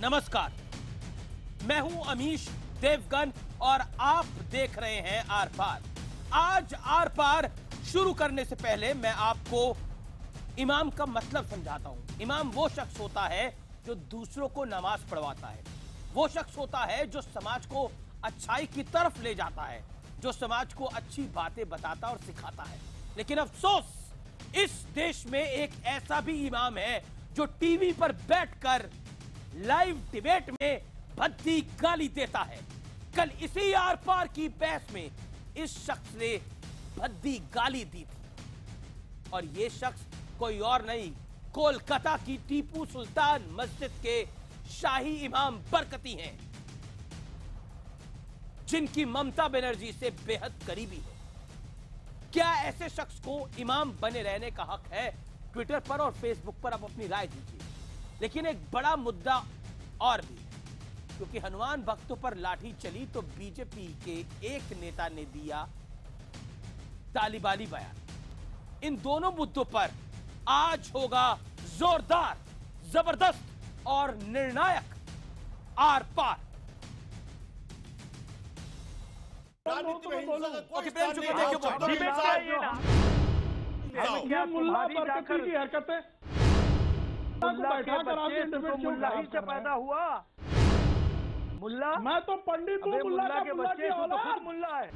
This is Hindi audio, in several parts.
नमस्कार, मैं हूं अमीश देवगन और आप देख रहे हैं आर पार। आज आर पार शुरू करने से पहले मैं आपको इमाम का मतलब समझाता हूं। इमाम वो शख्स होता है जो दूसरों को नमाज पढ़वाता है, वो शख्स होता है जो समाज को अच्छाई की तरफ ले जाता है, जो समाज को अच्छी बातें बताता और सिखाता है। लेकिन अफसोस, इस देश में एक ऐसा भी इमाम है जो टीवी पर बैठकर लाइव डिबेट में भद्दी गाली देता है। कल इसी आर पार की बहस में इस शख्स ने भद्दी गाली दी थी और यह शख्स कोई और नहीं, कोलकाता की टीपू सुल्तान मस्जिद के शाही इमाम बरकती हैं, जिनकी ममता बनर्जी से बेहद करीबी है। क्या ऐसे शख्स को इमाम बने रहने का हक है? ट्विटर पर और फेसबुक पर आप अपनी राय दीजिए। लेकिन एक बड़ा मुद्दा और भी, क्योंकि हनुमान भक्तों पर लाठी चली तो बीजेपी के एक नेता ने दिया तालिबानी बयान। इन दोनों मुद्दों पर आज होगा जोरदार, जबरदस्त और निर्णायक आर पार। मुल्ला से पैदा हुआ मुल्ला। मैं तो पंडित हूँ, मुल्ला के बच्चे तो खुद मुल्ला है।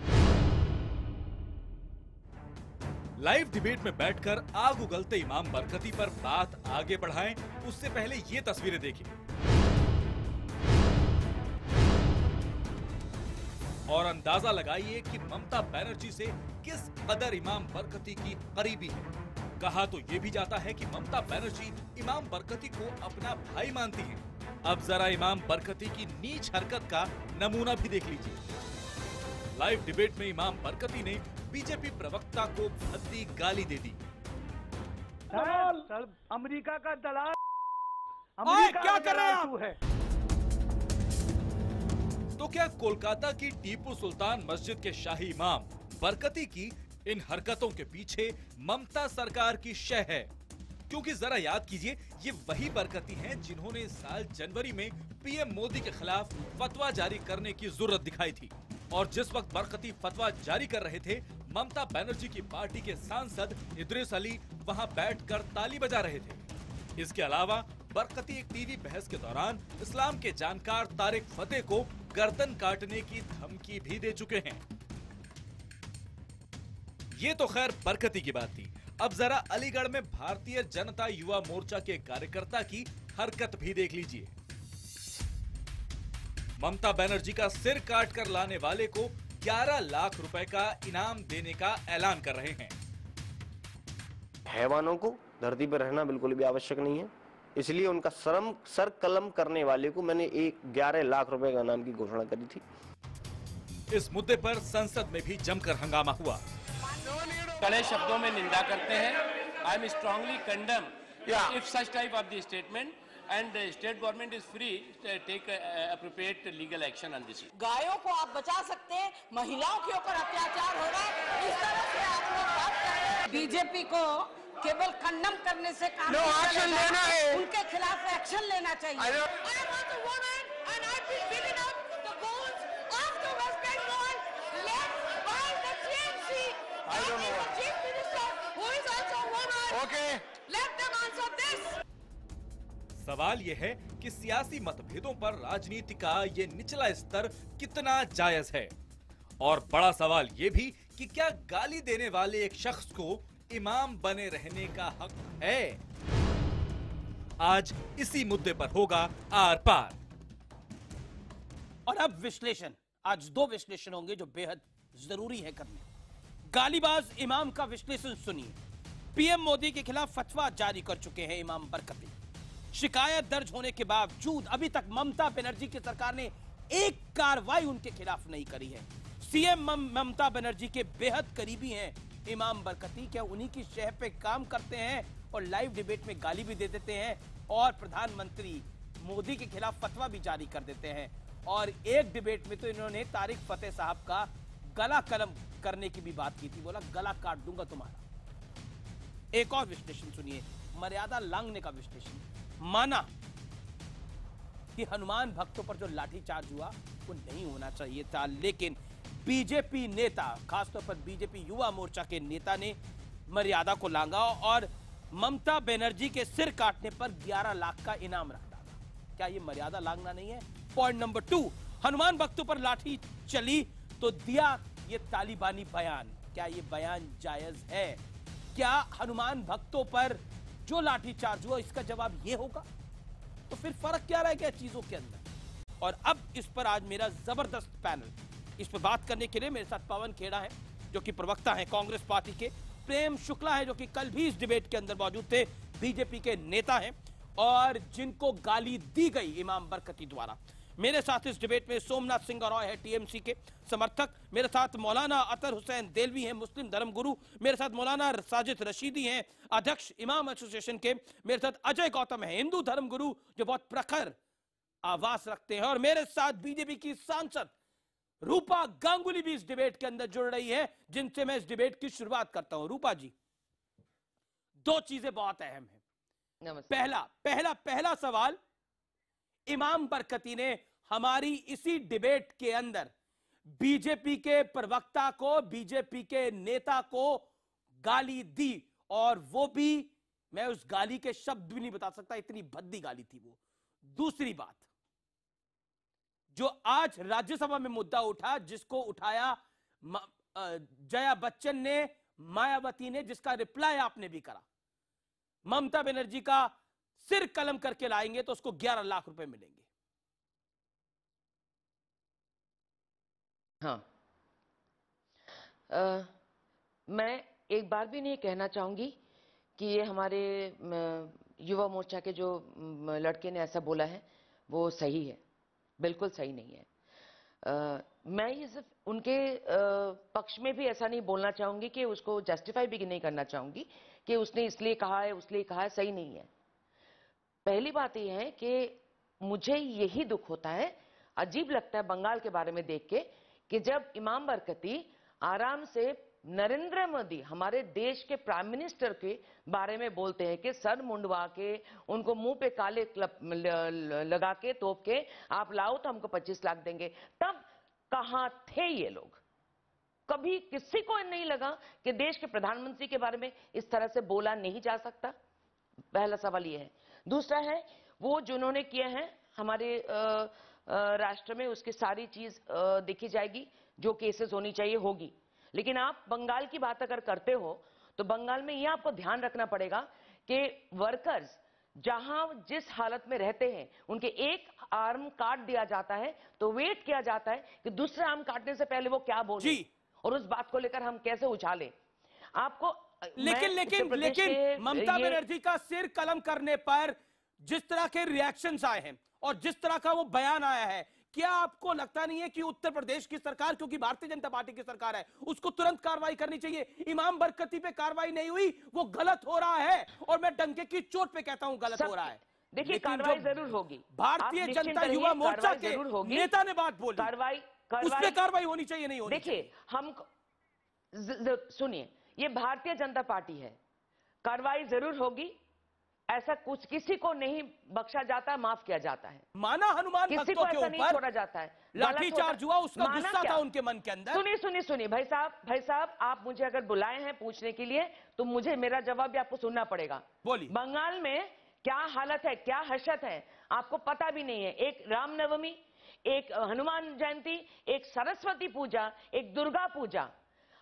लाइव डिबेट में बैठकर आग उगलते इमाम बरकती पर बात आगे बढ़ाएं, उससे पहले ये तस्वीरें देखिए और अंदाजा लगाइए कि ममता बनर्जी से किस कदर इमाम बरकती की करीबी है। कहा तो ये भी जाता है कि ममता बनर्जी इमाम बरकती को अपना भाई मानती हैं। अब जरा इमाम बरकती की नीच हरकत का नमूना भी देख लीजिए। लाइव डिबेट में इमाम बरकती ने बीजेपी प्रवक्ता को भद्दी गाली दे दी। अमेरिका का दलाल, क्या कर रहे हैं आप? तो क्या कोलकाता की टीपू सुल्तान मस्जिद के शाही इमाम बरकती की इन हरकतों के पीछे ममता सरकार की शय है? क्योंकि जरा याद कीजिए, ये वही बरकती हैं जिन्होंने इस साल जनवरी में पीएम मोदी के खिलाफ फतवा जारी करने की जरूरत दिखाई थी। और जिस वक्त बरकती फतवा जारी कर रहे थे, ममता बनर्जी की पार्टी के सांसद इद्रिस अली वहां बैठकर ताली बजा रहे थे। इसके अलावा बरकती एक टीवी बहस के दौरान इस्लाम के जानकार तारिक फतेह को गर्दन काटने की धमकी भी दे चुके हैं। ये तो खैर बरकती की बात थी। अब जरा अलीगढ़ में भारतीय जनता युवा मोर्चा के कार्यकर्ता की हरकत भी देख लीजिए। ममता बनर्जी का सिर काट कर लाने वाले को 11 लाख रुपए का इनाम देने का ऐलान कर रहे हैं। हैवानों को धरती पर रहना बिल्कुल भी आवश्यक नहीं है, इसलिए उनका सर कलम करने वाले को मैंने 11 लाख रुपए का इनाम की घोषणा करी थी। इस मुद्दे पर संसद में भी जमकर हंगामा हुआ। कड़े शब्दों में निंदा करते हैं। I'm strongly condemn if such type of the statement and state government is free take appropriate legal action on this. गायों को आप बचा सकते हैं, महिलाओं के ऊपर अत्याचार हो रहा है, इस तरह से आप लोग बात कर रहे हैं। बीजेपी को केवल कंडम करने से काम नहीं चलेगा, उनके खिलाफ एक्शन लेना चाहिए। सवाल यह है कि सियासी मतभेदों पर राजनीति का ये निचला स्तर कितना जायज है, और बड़ा सवाल ये भी कि क्या गाली देने वाले एक शख्स को इमाम बने रहने का हक है? आज इसी मुद्दे पर होगा आर पार। और अब विश्लेषण, आज दो विश्लेषण होंगे जो बेहद जरूरी है करने। गालीबाज इमाम का विश्लेषण सुनिए। पीएम मोदी के खिलाफ फतवा जारी कर चुके हैं इमाम बरकती। शिकायत दर्ज होने के बावजूद अभी तक ममता बनर्जी की सरकार ने एक कार्रवाई उनके खिलाफ नहीं करी है। सीएम ममता बनर्जी के बेहद करीबी हैं इमाम बरकती। क्या उन्हीं की शह पे काम करते हैं और लाइव डिबेट में गाली भी दे देते हैं और प्रधानमंत्री मोदी के खिलाफ फतवा भी जारी कर देते हैं। और एक डिबेट में तो इन्होंने तारिक फतेह साहब का गला कलम करने की भी बात की थी, बोला गला काट दूंगा तुम्हारा। एक और विश्लेषण सुनिए, मर्यादा लांघने का विश्लेषण। माना कि हनुमान भक्तों पर जो लाठीचार्ज हुआ वो नहीं होना चाहिए था, लेकिन बीजेपी नेता, खासतौर पर बीजेपी युवा मोर्चा के नेता ने मर्यादा को लांघा और ममता बनर्जी के सिर काटने पर 11 लाख का इनाम रख डाला। क्या ये मर्यादा लांघना नहीं है? पॉइंट नंबर 2, हनुमान भक्तों पर लाठी चली तो दिया ये तालिबानी बयान। क्या ये बयान जायज है? क्या हनुमान भक्तों पर जो लाठीचार्ज हुआ इसका जवाब ये होगा? तो फिर फर्क क्या रह गया चीजों के अंदर? और अब इस पर आज मेरा जबरदस्त पैनल, इस पर बात करने के लिए मेरे साथ पवन खेड़ा है जो कि प्रवक्ता है कांग्रेस पार्टी के, प्रेम शुक्ला है जो कि कल भी इस डिबेट के अंदर मौजूद थे, बीजेपी के नेता हैं और जिनको गाली दी गई इमाम बरकती द्वारा। मेरे साथ इस डिबेट में सोमनाथ सिंह रॉय है टीएमसी के समर्थक, मेरे साथ मौलाना अतर हुसैन देलवी हैं मुस्लिम धर्मगुरु, मेरे साथ मौलाना साजिद रशीदी हैं अध्यक्ष इमाम एसोसिएशन के, मेरे साथ अजय गौतम है हिंदू धर्मगुरु जो बहुत प्रखर आवाज रखते हैं, और मेरे साथ बीजेपी की सांसद रूपा गांगुली भी इस डिबेट के अंदर जुड़ रही है जिनसे मैं इस डिबेट की शुरुआत करता हूं। रूपा जी, 2 चीजें बहुत अहम हैं। पहला सवाल, इमाम बरकती ने हमारी इसी डिबेट के अंदर बीजेपी के प्रवक्ता को, बीजेपी के नेता को गाली दी, और वो भी मैं उस गाली के शब्द भी नहीं बता सकता, इतनी भद्दी गाली थी वो। दूसरी बात, जो आज राज्यसभा में मुद्दा उठा, जिसको उठाया जया बच्चन ने, मायावती ने, जिसका रिप्लाई आपने भी करा, ममता बनर्जी का सिर कलम करके लाएंगे तो उसको 11 लाख रुपए मिलेंगे। हाँ, मैं एक बार भी नहीं कहना चाहूंगी कि ये हमारे युवा मोर्चा के जो लड़के ने ऐसा बोला है वो सही है, बिल्कुल सही नहीं है। मैं ये सिर्फ उनके पक्ष में भी ऐसा नहीं बोलना चाहूंगी कि उसको जस्टिफाई भी नहीं करना चाहूंगी कि उसने इसलिए कहा है, उसलिए कहा है, सही नहीं है। पहली बात यह है कि मुझे यही दुख होता है, अजीब लगता है बंगाल के बारे में देख के, कि जब इमाम बरकती आराम से नरेंद्र मोदी हमारे देश के प्राइम मिनिस्टर के बारे में बोलते हैं कि सर मुंडवा के, उनको मुंह पे काले लगा के, तोप के, आप लाओ तो हमको 25 लाख देंगे, तब कहां थे ये लोग? कभी किसी को नहीं लगा कि देश के प्रधानमंत्री के बारे में इस तरह से बोला नहीं जा सकता? पहला सवाल ये है। दूसरा है, वो जिन्होंने किया है हमारे राष्ट्र में, उसकी सारी चीज देखी जाएगी, जो केसेस होनी चाहिए होगी। लेकिन आप बंगाल की बात अगर करते हो तो बंगाल में यह आपको ध्यान रखना पड़ेगा कि वर्कर्स जहां जिस हालत में रहते हैं, उनके एक आर्म काट दिया जाता है तो वेट किया जाता है कि दूसरे आर्म काटने से पहले वो क्या बोले, और उस बात को लेकर हम कैसे उछालें। आपको लेकिन ममता बनर्जी का सिर कलम करने पर जिस तरह के रिएक्शंस आए हैं और जिस तरह का वो बयान आया है, क्या आपको लगता नहीं है कि उत्तर प्रदेश की सरकार, क्योंकि भारतीय जनता पार्टी की सरकार है, उसको तुरंत कार्रवाई करनी चाहिए? इमाम बरकती पे कार्रवाई नहीं हुई, वो गलत हो रहा है, और मैं डंके की चोट पे कहता हूं गलत हो रहा है। देखिए, कार्रवाई जरूर होगी। भारतीय जनता युवा मोर्चा के नेता ने बात बोली, उसमें कार्रवाई होनी चाहिए, नहीं होनी? देखिए, हम सुनिए, ये भारतीय जनता पार्टी है, कार्रवाई जरूर होगी। ऐसा कुछ किसी को नहीं बख्शा जाता, माफ किया जाता है। माना हनुमान किसी को ऐसा नहीं छोड़ा जाता है। लाठीचार्ज हुआ, उसका गुस्सा था उनके मन के अंदर। सुनिए भाई साहब, आप मुझे अगर बुलाए हैं पूछने के लिए तो मुझे मेरा जवाब भी आपको सुनना पड़ेगा। बोलिए। बंगाल में क्या हालत है, क्या हशत है, आपको पता भी नहीं है। एक रामनवमी, एक हनुमान जयंती, एक सरस्वती पूजा, एक दुर्गा पूजा,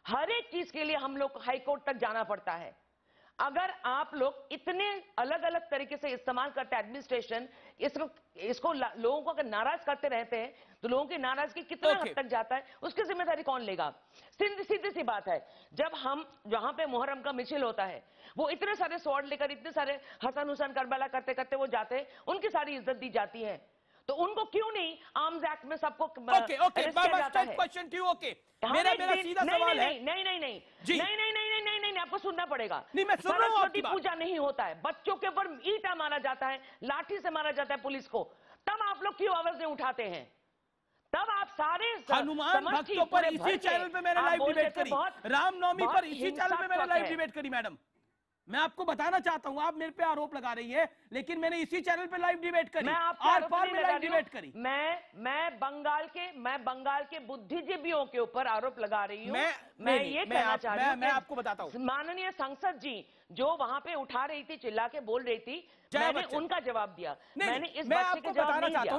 हर एक चीज के लिए हम लोग हाईकोर्ट तक जाना पड़ता है। अगर आप लोग इतने अलग अलग तरीके से इस्तेमाल करते हैं एडमिनिस्ट्रेशन, इसको लोगों को अगर नाराज करते रहते हैं तो लोगों की नाराजगी कितना हद तक जाता है, उसकी जिम्मेदारी कौन लेगा? सीधी सी बात है, जब हम जहां पे मुहर्रम का मिছিল होता है, वो इतने सारे स्वॉर्ड लेकर, इतने सारे हसन हुसैन करबला करते करते वो जाते हैं, उनकी सारी इज्जत दी जाती है, तो उनको क्यों नहीं आर्म्स एक्ट में सबको सीधा सवाल है। नहीं, आपको सुनना पड़ेगा। नहीं, मैं सुन रहा हूं। सरस्वती पूजा नहीं होता है, बच्चों के ऊपर ईंटा मारा जाता है, लाठी से मारा जाता है पुलिस को, तब आप लोग क्यों आवाज नहीं उठाते हैं? तब आप सारे हनुमान भक्तों पर इसी चैनल पे मैंने लाइव डिबेट करी, रामनवमी पर इसी चैनल पे मैंने लाइव डिबेट करी मैडम। मैं आपको बताना चाहता हूं, आप मेरे पे आरोप लगा रही है, लेकिन मैंने इसी चैनल पे लाइव डिबेट करी, आर पार में लाइव डिबेट करी। मैं बंगाल के बुद्धिजीवियों के ऊपर आरोप लगा रही हूँ। मैं ये कहना चाह रही हूँ, मैं आपको बताता हूँ, माननीय संसद जी जो वहां पे उठा रही थी, चिल्ला के बोल रही थी, मैंने उनका जवाब दिया। मैंने इस बच्चे के जवाब नहीं दिया।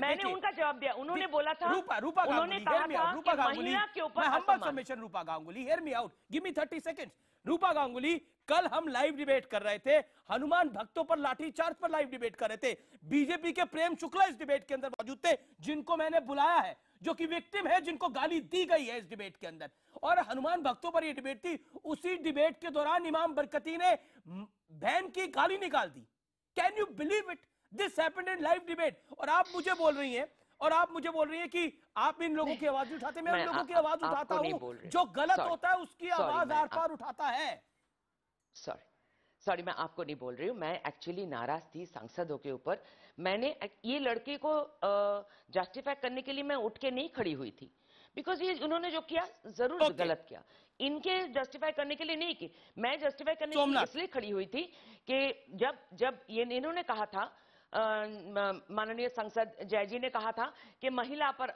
मैंने उनका जवाब दिया। उन्होंने बोला था, उन्होंने कहा था कि महिला के ऊपर असम्मान। Rupa Ganguly, hear me out, give me 30 seconds. Rupa Ganguly, कल हम लाइव डिबेट कर रहे थे, हनुमान भक्तों पर लाठीचार्ज पर लाइव डिबेट कर रहे थे। बीजेपी के प्रेम शुक्ला इस डिबेट के अंदर मौजूद थे, जिनको मैंने बुलाया है, जो कि विक्टिम है, जिनको गाली दी गई है इस डिबेट के अंदर, और हनुमान भक्तों पर यह डिबेट थी। उसी डिबेट के दौरान इमाम बरकती ने बहन की गाली निकाल दी। Can you believe it? This happened in live debate. और आप मुझे बोल रही हैं कि आप इन लोगों की आवाज उठाते, मैं उन लोगों की आवाज उठाता हूं जो गलत होता है, उसकी आवाज आर पार उठाता है। सॉरी, मैं आपको नहीं बोल रही हूँ। मैं एक्चुअली नाराज थी सांसदों के ऊपर। मैंने ये लड़के को जस्टिफाई करने के लिए मैं उठ के नहीं खड़ी हुई थी, बिकॉज ये उन्होंने जो किया जरूर गलत किया। इनके जस्टिफाई करने के लिए नहीं की, मैं जस्टिफाई करने के लिए इसलिए खड़ी हुई थी कि जब ये इन्होंने कहा था, माननीय सांसद जय जी ने कहा था कि महिला पर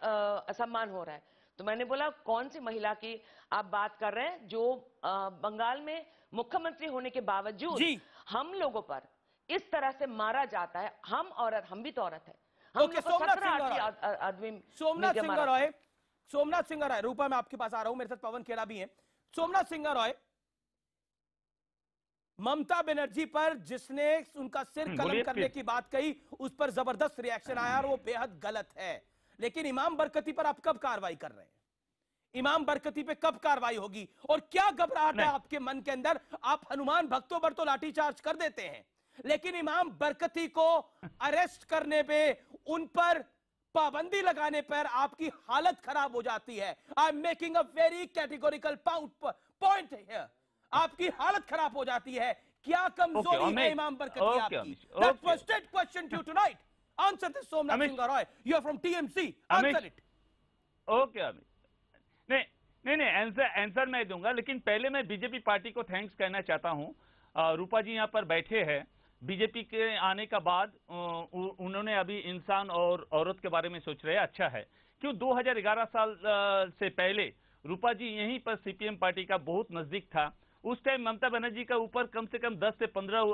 असम्मान हो रहा है, तो मैंने बोला कौन सी महिला की आप बात कर रहे हैं जो बंगाल में मुख्यमंत्री होने के बावजूद हम लोगों पर इस तरह से मारा जाता है। हम औरत, हम भी तो औरत है। सोमनाथ सिंह रॉय, रूपा मैं आपके पास आ रहा हूं, मेरे साथ पवन खेड़ा भी है। सोमनाथ सिंह रॉय, ममता बनर्जी पर जिसने उनका सिर कलम करने की बात कही, उस पर जबरदस्त रिएक्शन आया और वो बेहद गलत है। लेकिन इमाम बरकती पर आप कब कार्रवाई कर रहे हैं? इमाम बरकती पे कब कार्रवाई होगी? और क्या घबराहट है आपके मन के अंदर? आप हनुमान भक्तों पर तो लाठीचार्ज कर देते हैं, लेकिन इमाम बरकती को अरेस्ट करने पे, उन पर पाबंदी लगाने पर आपकी हालत खराब हो जाती है। I am making a very categorical point here. आपकी हालत खराब हो जाती है। क्या कमजोरी है इमाम बरकती आपकी? That was straight question to tonight. Answer this Somnath Singh Roy, you are from TMC, answer it. Okay Amit, नहीं आंसर मैं दूंगा, लेकिन पहले मैं बीजेपी पार्टी को थैंक्स कहना चाहता हूं। रूपा जी यहाँ पर बैठे हैं, बीजेपी के आने का बाद उन्होंने अभी इंसान और औरत के बारे में सोच रहे हैं। अच्छा है, क्यों 2011 साल से पहले रूपा जी यहीं पर सीपीएम पार्टी का बहुत नजदीक था। उस टाइम ममता बनर्जी का ऊपर कम से कम 10 से 15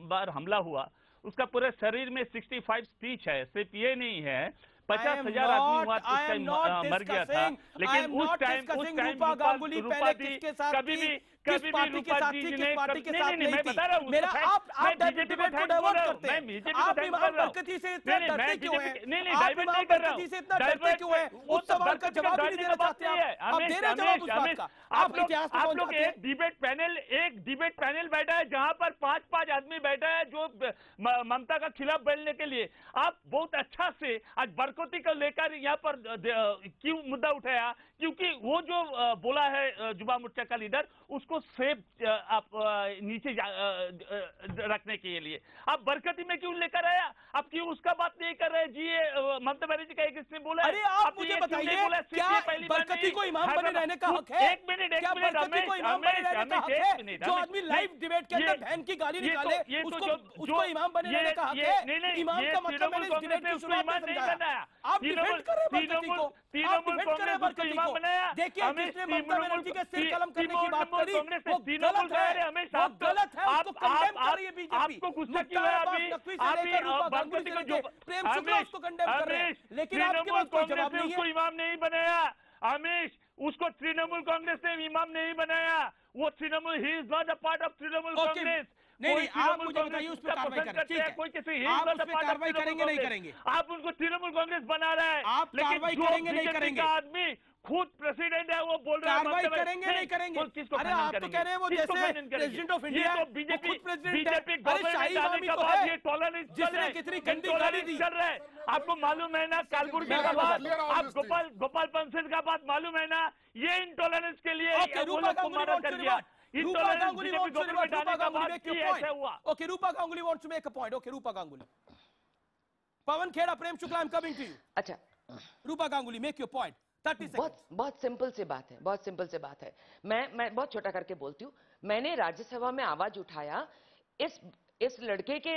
बार हमला हुआ। उसका पूरे शरीर में 65 स्टिच है, सिर्फ ये नहीं है, 50,000 आदमी वहां उस टाइम मर गया था। लेकिन उस टाइम रूपा गांगुली पहले किसके साथ कभी भी रूपा जी ने नहीं, मैं बता रहा हूँ, मेरा आप डिबेट को डाइवर्ट करते हैं। आप इमाम बरकती से इतना डरते क्यों हैं? आप इमाम बरकती से इतना डरते क्यों हैं? उस सवाल का जवाब नहीं देना चाहते हैं आप दे रहे जवाब उस बात का। आप इतिहास में आप लोग एक डिबेट पैनल बैठा है जहां पर 5 आदमी बैठा है जो ममता का खिलाफ बोलने के लिए। आप बहुत अच्छा से आज बरकती को लेकर यहाँ पर क्यों मुद्दा उठाया? क्योंकि वो जो बोला है युवा मोर्चा का लीडर, उसको सेफ आप नीचे रखने के लिए आप बरकती में क्यों लेकर आया? आप क्यों उसका बात नहीं कर रहे? जी ममता बनर्जी का किसने बोला? अरे आप मुझे बताइए, क्या बरकती को इमाम बने रहने का हक है? एक मिनट जो आदमी लाइव डिबेट के अंदर बहन की गाली निकाले, उसको इमाम बने रहने का हक है? इमाम का मतलब मैंने इस डिबेट की शुरुआत में समझाया। आप डिफेंड कर रहे हैं बरकती को, आप डिफेंड कर रहे हैं बरकती को। देखिए, जिसने ममता बनर्जी के सिर कलम करने की बात करी, वो गलत है, वो गलत है, उसको कंडेम कर रही है बीजेपी। आपको गुस्सा क्यों है? प्रेम शुक्ला उसको कंडेम कर रहे हैं, लेकिन आपके पास कोई जवाब नहीं है। उसको इमाम नहीं बनाया अमीश, उसको तृणमूल कांग्रेस ने इमाम नहीं बनाया। वो Trinamool, he is not a part of Trinamool Congress. नहीं, आप मुझे बताइए उस पर कार्रवाई करें, ठीक है? कोई किसी आप उस पर कार्रवाई करेंगे नहीं करेंगे? आप उनको तृणमूल कांग्रेस बना रहा है, आप कार्रवाई करेंगे नहीं करेंगे? आदमी खुद प्रेसिडेंट है, वो बोल रहा है कार्रवाई करेंगे नहीं करेंगे? अरे आप तो कह रहे हैं वो जैसे president of India, BJP president है। अरे शाही इमामी तो है, जिसने कितनी गंदी गाली दी। चल रहा है, आपको मालूम है ना कालबुर्गी का बात, आप गोपाल पंसेल का बात मालूम है ना? ये इंटॉलरेंस के लिए रूपा Ganguly wants to make a point. Okay, Rupa Ganguly. Pawan Kheda, Prem Shukla, I'm coming to you. अच्छा, Rupa Ganguly, make your point. 30 second. बहुत सिंपल सी बात है, बहुत सिंपल सी बात है। मैं बहुत छोटा करके बोलती हूँ। मैंने राज्यसभा में आवाज उठाया इस लड़के के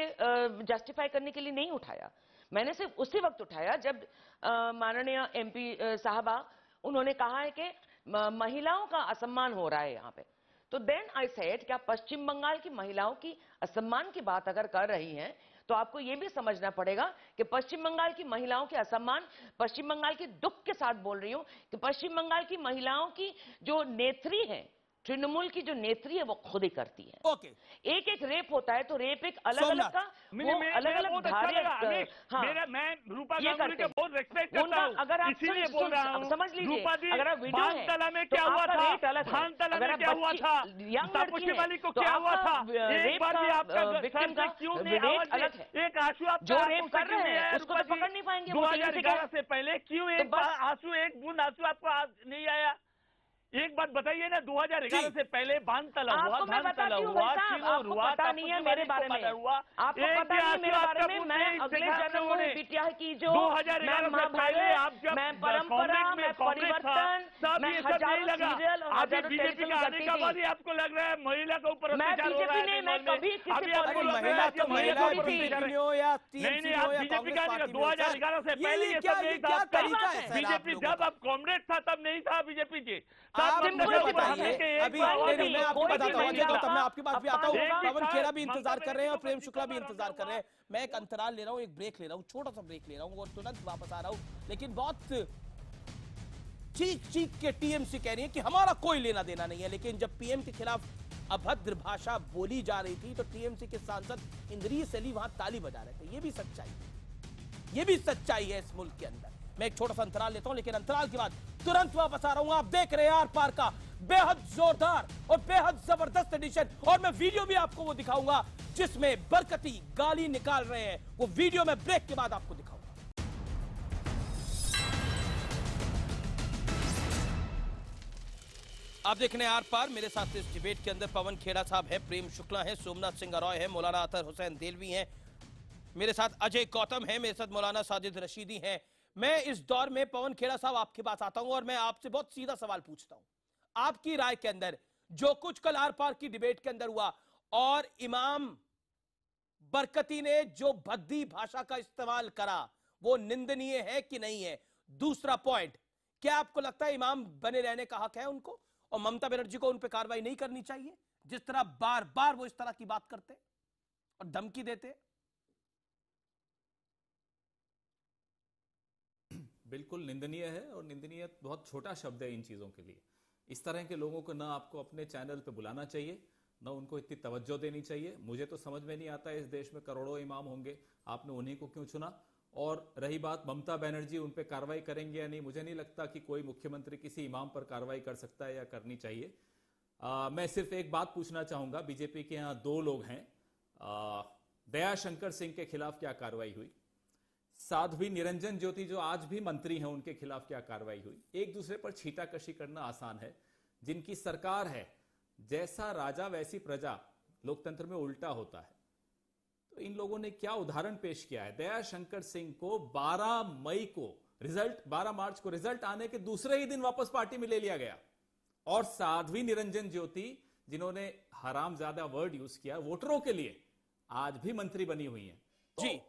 जस्टिफाई करने के लिए नहीं उठाया। मैंने सिर्फ उसी वक्त उठाया जब माननीय एमपी साहबा उन्होंने कहा है कि महिलाओं का असम्मान हो रहा है यहाँ पे। तो देन आई सेड क्या पश्चिम बंगाल की महिलाओं की असम्मान की बात अगर कर रही हैं तो आपको यह भी समझना पड़ेगा कि पश्चिम बंगाल की महिलाओं के असम्मान, पश्चिम बंगाल के दुख के साथ बोल रही हूं कि पश्चिम बंगाल की महिलाओं की जो नेत्री है, तृणमूल की जो नेत्री है, वो खुद ही करती है। ओके, एक एक रेप होता है तो रेप एक अलग अलग का अलग अलग धारे। हाँ, मैं रूपा ये गांगुली का बहुत रेस्पेक्ट करता हूं, अगर आप इसीलिए बोल रहा हूं। समझ लीजिए, रूपा जी, अगर आप वीडियो है भानतला में तो क्या हुआ आपका था, रेट अलग है। भानतला अगर में आप क्या हुआ था, यंग लड़की है वाली को तो क्या हुआ था, आपका एक रेप बार भी का आपका विक्टिम का क्यों नहीं रेट अलग है। एक आंसू आप जो रेप कर रहे हैं उसको तो पकड़ नहीं पाएंगे। 2011 से पहले क्यों एक आंसू, एक बूंद आंसू आपको नहीं आया? एक बात बताइए ना, 2011 से पहले बानतला हुआ, धानतला हुआ, चिनौर हुआ, पता नहीं है मेरे बारे में, आपको पता नहीं है मेरे बारे में। मैं अगले जन्म में बिटिया की जो 2011 से पहले आप जब मैं परंपरा, मैं परिवर्तन, मैं हजारों लगा सीरियल और अभी हजारों बीजेपी का आने का बाद ही आपको लग रहा है महिला के ऊपर मैं अत्याचार हो रहा बीजेपी नहीं, मैं है। कभी किसी अभी आपको लग रहा है कि महिला के ऊपर अत्याचार है। या नहीं, आप बीजेपी का आने का 2011 से पहले ये सब नहीं था। तरीका है बीजेपी जब आप कॉमरेड था तब नहीं था बीजेपी जी। आप मुझे बताइए, अभी मैं आपको बताता हूँ, गौतम मैं आपके पास भी आता हूँ, पवन खेड़ा भी इंतजार कर रहे हैं और प्रेम शुक्ला भी इंतजार कर रहे हैं। मैं एक अंतराल ले रहा हूँ, एक ब्रेक ले रहा हूँ, छोटा सा ब्रेक ले रहा हूँ और तुरंत वापस आ रहा हूँ। लेकिन बहुत चीख चीख के टीएमसी कह रही है कि हमारा कोई लेना देना नहीं है। लेकिन जब पीएम के खिलाफ अभद्र भाषा बोली जा रही थी तो टीएमसी के सांसद इंद्रिस अली वहां ताली बजा रहे थे। ये भी सच्चाई है इस मुल्क के अंदर। मैं एक छोटा सा अंतराल लेता हूं, लेकिन अंतराल के बाद तुरंत वापस आ रहा हूं। आप देख रहे हैं आर पार का बेहद जोरदार और बेहद जबरदस्त एडिशन, और मैं वीडियो भी आपको वो दिखाऊंगा जिसमें बरकती गाली निकाल रहे हैं। वो वीडियो मैं ब्रेक के बाद आपको दिखाऊंगा। आप देख रहे हैं आर पार। मेरे साथ इस डिबेट के अंदर पवन खेड़ा साहब है, प्रेम शुक्ला है, सोमनाथ सिंह रॉय है, मौलाना अतर हुसैन देलवी हैं, मेरे साथ अजय गौतम है, मेरे साथ मौलाना साजिद रशीदी हैं। मैं इस दौर में पवन खेड़ा साहब आपके पास आता हूं और मैं आपसे बहुत सीधा सवाल पूछता हूं। आपकी राय के अंदर जो कुछ कल आर पार की डिबेट के अंदर हुआ और इमाम बरकती ने जो भद्दी भाषा का इस्तेमाल करा, वो निंदनीय है कि नहीं है? दूसरा पॉइंट, क्या आपको लगता है इमाम बने रहने का हक है उनको और ममता बनर्जी को उन पर कार्रवाई नहीं करनी चाहिए जिस तरह बार बार वो इस तरह की बात करते और धमकी देते? बिल्कुल निंदनीय है, और निंदनीय बहुत छोटा शब्द है इन चीज़ों के लिए। इस तरह के लोगों को ना आपको अपने चैनल पे बुलाना चाहिए, ना उनको इतनी तवज्जो देनी चाहिए। मुझे तो समझ में नहीं आता है, इस देश में करोड़ों इमाम होंगे, आपने उन्हीं को क्यों चुना? और रही बात ममता बनर्जी उन पे कार्रवाई करेंगे या नहीं, मुझे नहीं लगता कि कोई मुख्यमंत्री किसी इमाम पर कार्रवाई कर सकता है या करनी चाहिए। मैं सिर्फ एक बात पूछना चाहूँगा, बीजेपी के यहाँ 2 लोग हैं, दयाशंकर सिंह के खिलाफ क्या कार्रवाई हुई? साध्वी निरंजन ज्योति जो आज भी मंत्री हैं, उनके खिलाफ क्या कार्रवाई हुई? एक दूसरे पर छीटाकशी करना आसान है। जिनकी सरकार है, जैसा राजा वैसी प्रजा लोकतंत्र में उल्टा होता है। तो इन लोगों ने क्या उदाहरण पेश किया है? दयाशंकर सिंह को 12 मार्च को रिजल्ट आने के दूसरे ही दिन वापस पार्टी में ले लिया गया, और साध्वी निरंजन ज्योति जिन्होंने हरामजादा वर्ड यूज किया वोटरों के लिए, आज भी मंत्री बनी हुई हैं। जी,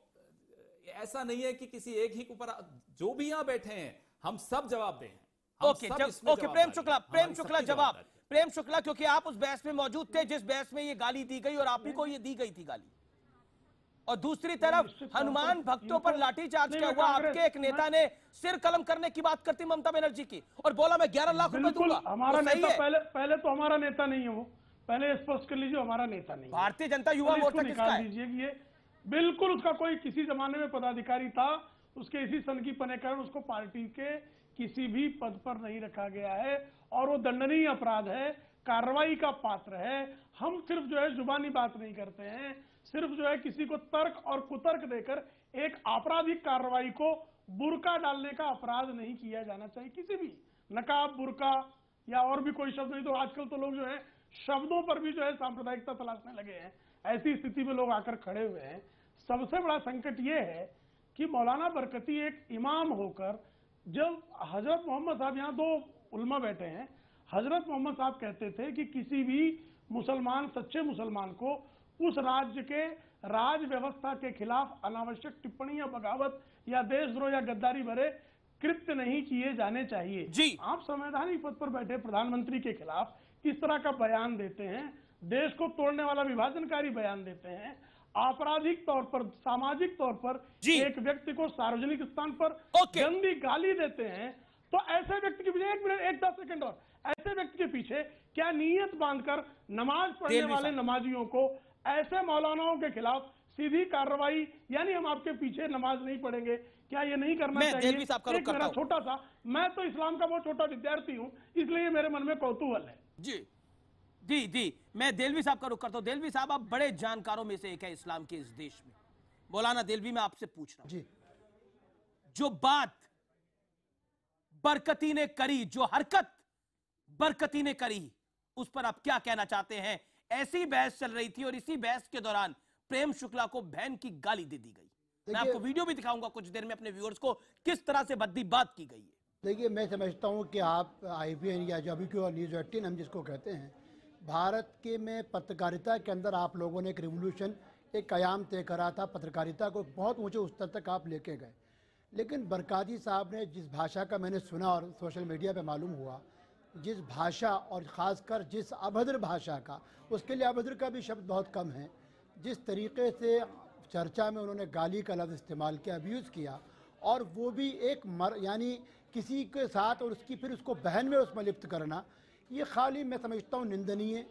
ऐसा नहीं है कि किसी एक ही के ऊपर, जो भी यहां बैठे हैं हम सब जवाब दें। ओके, प्रेम शुक्ला जवाब। प्रेम शुक्ला, क्योंकि आप उस बहस में मौजूद थे जिस बहस में ये गाली दी गई और आप ही को ये दी गई थी गाली, और दूसरी तरफ हनुमान भक्तों पर लाठीचार्ज क्या हुआ? आपके एक नेता ने सिर कलम करने की बात करती ममता बनर्जी की और बोला मैं 11 लाख रुपए दूंगा। हमारा नेता पहले तो हमारा नेता नहीं है, वो पहले स्पष्ट कर लीजिए, हमारा नेता नहीं। भारतीय जनता युवा मोर्चा किसका है? दीजिए कि ये बिल्कुल उसका कोई किसी जमाने में पदाधिकारी था, उसके इसी सन की पने कारण उसको पार्टी के किसी भी पद पर नहीं रखा गया है और वो दंडनीय अपराध है, कार्रवाई का पात्र है। हम सिर्फ जो है जुबानी बात नहीं करते हैं, सिर्फ जो है किसी को तर्क और कुतर्क देकर एक आपराधिक कार्रवाई को बुर्का डालने का अपराध नहीं किया जाना चाहिए। किसी भी नकाब, बुर्का या और भी कोई शब्द नहीं, तो आजकल तो लोग जो है शब्दों पर भी जो है सांप्रदायिकता तलाशने लगे हैं। ऐसी स्थिति में लोग आकर खड़े हुए हैं। सबसे बड़ा संकट यह है कि मौलाना बरकती एक इमाम होकर जब हजरत मोहम्मद साहब, यहाँ दो उलमा बैठे हैं, हजरत मोहम्मद साहब कहते थे कि किसी भी मुसलमान, सच्चे मुसलमान को उस राज्य के राज व्यवस्था के खिलाफ अनावश्यक टिप्पणी या बगावत या देशद्रोह या गद्दारी भरे कृत्य नहीं किए जाने चाहिए। जी। आप संवैधानिक पद पर बैठे प्रधानमंत्री के खिलाफ किस तरह का बयान देते हैं, देश को तोड़ने वाला विभाजनकारी बयान देते हैं, आपराधिक तौर पर, सामाजिक तौर पर एक व्यक्ति को सार्वजनिक स्थान पर गंदी गाली देते हैं, तो ऐसे व्यक्ति के पीछे 1 मिनट 10 सेकंड और, ऐसे व्यक्ति के पीछे क्या नीयत बांधकर नमाज पढ़ने वाले नमाजियों को, ऐसे मौलानाओं के खिलाफ सीधी कार्रवाई, यानी हम आपके पीछे नमाज नहीं पढ़ेंगे, क्या ये नहीं करना चाहिए? एक मेरा छोटा सा, मैं तो इस्लाम का बहुत छोटा विद्यार्थी हूं, इसलिए मेरे मन में कौतूहल है। जी जी जी, मैं देलवी साहब का रुख करता हूं। देलवी साहब, आप बड़े जानकारों में से एक है इस्लाम के इस देश में। मौलाना देलवी, मैं आपसे पूछ रहा हूं जी, जो बात बरकती ने करी, जो हरकत बरकती ने करी, उस पर आप क्या कहना चाहते हैं? ऐसी बहस चल रही थी और इसी बहस के दौरान प्रेम शुक्ला को बहन की गाली दे दी गई। मैं आपको वीडियो भी दिखाऊंगा कुछ देर में अपने व्यूअर्स को, किस तरह से भद्दी बात की गई है। देखिए, मैं समझता हूं कि आप IBN या जो अभी की न्यूज़ 18 हम जिसको कहते हैं, भारत के में पत्रकारिता के अंदर आप लोगों ने एक रिवोल्यूशन, एक कयाम तय करा था, पत्रकारिता को बहुत ऊंचे स्तर तक आप लेके गए। लेकिन बरकाती साहब ने जिस भाषा का मैंने सुना और सोशल मीडिया पे मालूम हुआ, जिस भाषा और ख़ासकर जिस अभद्र भाषा का, उसके लिए अभद्र का भी शब्द बहुत कम है, जिस तरीके से चर्चा में उन्होंने गाली का लफ्ज़ इस्तेमाल किया, अब्यूज़ किया, और वो भी एक यानी किसी के साथ, और उसकी फिर उसको बहन में उसमें लिप्त करना, ये खाली मैं समझता हूँ निंदनीय,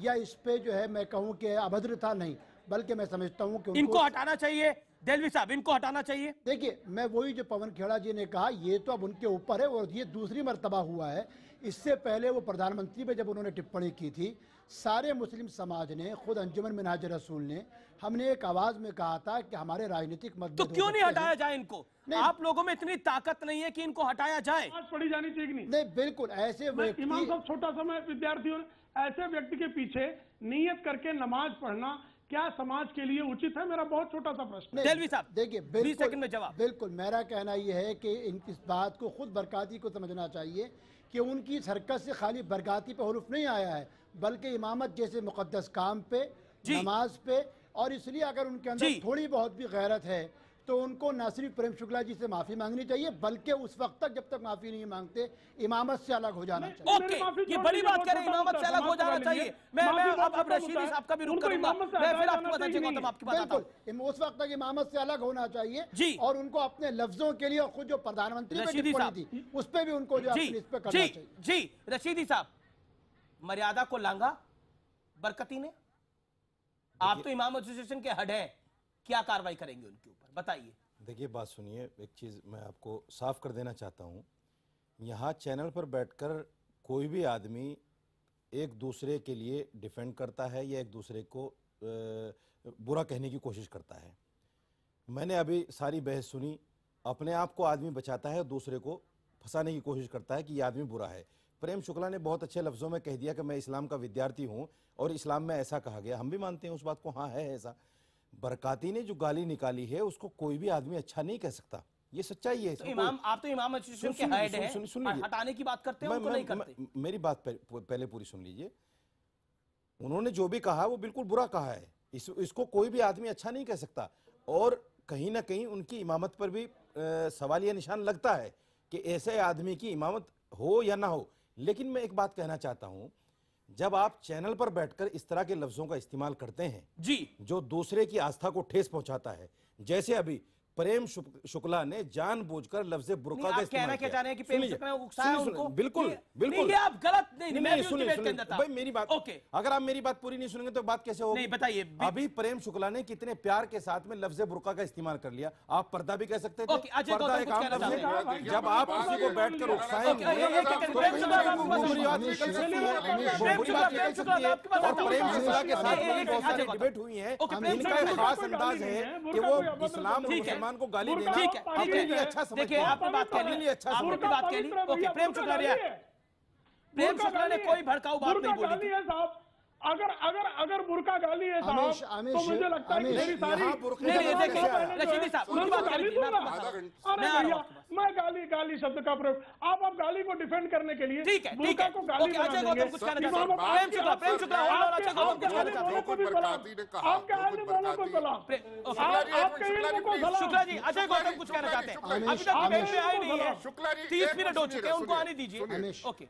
या इस पे जो है मैं कहूँ कि अभद्रता नहीं, बल्कि मैं समझता हूँ कि इनको हटाना चाहिए। देलवी साहब, इनको हटाना चाहिए। देखिए, मैं वही जो पवन खेड़ा जी ने कहा, ये तो अब उनके ऊपर है, और ये दूसरी मर्तबा हुआ है। इससे पहले वो प्रधानमंत्री पे जब उन्होंने टिप्पणी की थी, सारे मुस्लिम समाज ने, खुद अंजुमन मिन्हाज रसूल ने, हमने एक आवाज में कहा था कि हमारे राजनीतिक मतभेद, तो क्यों नहीं हटाया जाए इनको? आप लोगों में इतनी ताकत नहीं है कि इनको हटाया जाए? पढ़ी जानी चाहिए नहीं? नहीं, बिल्कुल ऐसे इमाम साहब, छोटा सा मैं विद्यार्थी हूं, ऐसे व्यक्ति के पीछे नियत करके नमाज पढ़ना क्या समाज के लिए उचित है? मेरा बहुत छोटा सा प्रश्न। देलवी साहब, देखिए, 20 सेकंड में जवाब। बिल्कुल, मेरा कहना यह है कि इस बात को खुद बरकाती को समझना चाहिए कि उनकी हरकत से खाली बरकाती पे हुरूफ नहीं आया है, बल्कि इमामत जैसे मुकद्दस काम पे, नमाज पे, और इसलिए अगर उनके अंदर थोड़ी बहुत भी गैरत है तो उनको न सिर्फ प्रेम शुक्ला जी से माफी मांगनी चाहिए, बल्कि उस वक्त तक जब तक माफी नहीं मांगते इमामत से अलग हो जाना चाहिए। ओके, ये बड़ी बात कह रहे हैं, इमामत से अलग हो जाना चाहिए। मैं अब रशीदी साहब का भी रुख करूंगा। मैं फिर आपको बता चुका हूं, आपकी बात बिल्कुल, उस वक्त तक इमामत से अलग होना चाहिए जी, और उनको अपने लफ्जों के लिए, और खुद जो प्रधानमंत्री रशीदी साहब थी उस पर भी उनको जो इस पे करना चाहिए। जी, रशीदी साहब, मर्यादा को लांघा बरकती ने? आप तो इमाम एसोसिएशन के हेड हैं, क्या कार्रवाई करेंगे उनके ऊपर, बताइए। देखिए, बात सुनिए, एक चीज़ मैं आपको साफ कर देना चाहता हूँ। यहाँ चैनल पर बैठकर कोई भी आदमी एक दूसरे के लिए डिफेंड करता है या एक दूसरे को बुरा कहने की कोशिश करता है। मैंने अभी सारी बहस सुनी, अपने आप को आदमी बचाता है, दूसरे को फंसाने की कोशिश करता है कि ये आदमी बुरा है। प्रेम शुक्ला ने बहुत अच्छे लफ्ज़ों में कह दिया कि मैं इस्लाम का विद्यार्थी हूँ और इस्लाम में ऐसा कहा गया, हम भी मानते हैं उस बात को, हाँ है ऐसा। बरकाती ने जो गाली निकाली है उसको कोई भी आदमी अच्छा नहीं कह सकता, ये सच्चाई है। तो इमाम, आप तो इमाम एसोसिएशन के हेड हैं, हटाने की बात करते हैं, उनको नहीं करते। मेरी बात पहले पूरी सुन लीजिए। उन्होंने जो भी कहा वो बिल्कुल बुरा कहा है, इसको कोई भी आदमी अच्छा नहीं कह सकता, और कहीं ना कहीं उनकी इमामत पर भी सवालिया निशान लगता है कि ऐसे आदमी की इमामत हो या ना हो। लेकिन मैं एक बात कहना चाहता हूं, जब आप चैनल पर बैठकर इस तरह के लफ्जों का इस्तेमाल करते हैं जी, जो दूसरे की आस्था को ठेस पहुंचाता है, जैसे अभी प्रेम शुक्ला ने जानबूझकर लफ्ज़ बुर्का का इस्तेमाल किया। चाह रहे हैं कि प्रेम शुक्ला ने उकसाया उनको? बिल्कुल बिल्कुल, ये आप गलत नहीं, सुनिए भाई मेरी बात। ओके, अगर आप मेरी बात पूरी नहीं सुनेंगे तो बात कैसे होगी? नहीं, बताइए। अभी प्रेम शुक्ला ने कितने प्यार के साथ में लफ्ज़ बुर्का का इस्तेमाल कर लिया। आप पर्दा भी कह सकते थे, पर्दा एक आम लफ्ज़ है। जब आप किसी को बैठकर उकसाएंगे तो बुरी बात निकल सकती है, बुरी बात निकल सकती है। और प्रेम शुक्ला के साथ में बहुत सारी डिबेट हुई है, इनका एक खास अंदाज है कि वो इस्लाम और मुसलमान को गाली देना अपने लिए अच्छा समझते हैं। देखिए, आपने बात कह ली, आपने बात कह ली। ओके, प्रेम शुक्ला ने कोई भड़काऊ बात नहीं बोली। अगर बुर्का गाली है साहब, तो मुझे लगता है कि मेरी सारी रशीदी साहब उनकी बात कर लीजिए, अरे भैया मैं गाली शब्द का प्रयोग, आप गाली को डिफेंड करने के लिए ठीक है बुर्का को गाली अजय गौतम कुछ कहना चाहते हैं, प्रेम शुक्ला अजय गौतम कुछ कहना चाहते हैं, आपके आने वालों को सलाम, आपके इल्म को सलाम। शुक्ला जी अजय गौतम कुछ कहना चाहते हैं, अभी तक डिबेट में आए नहीं है, 30 मिनट हो चुके हैं, उनको आने दीजिए। ओके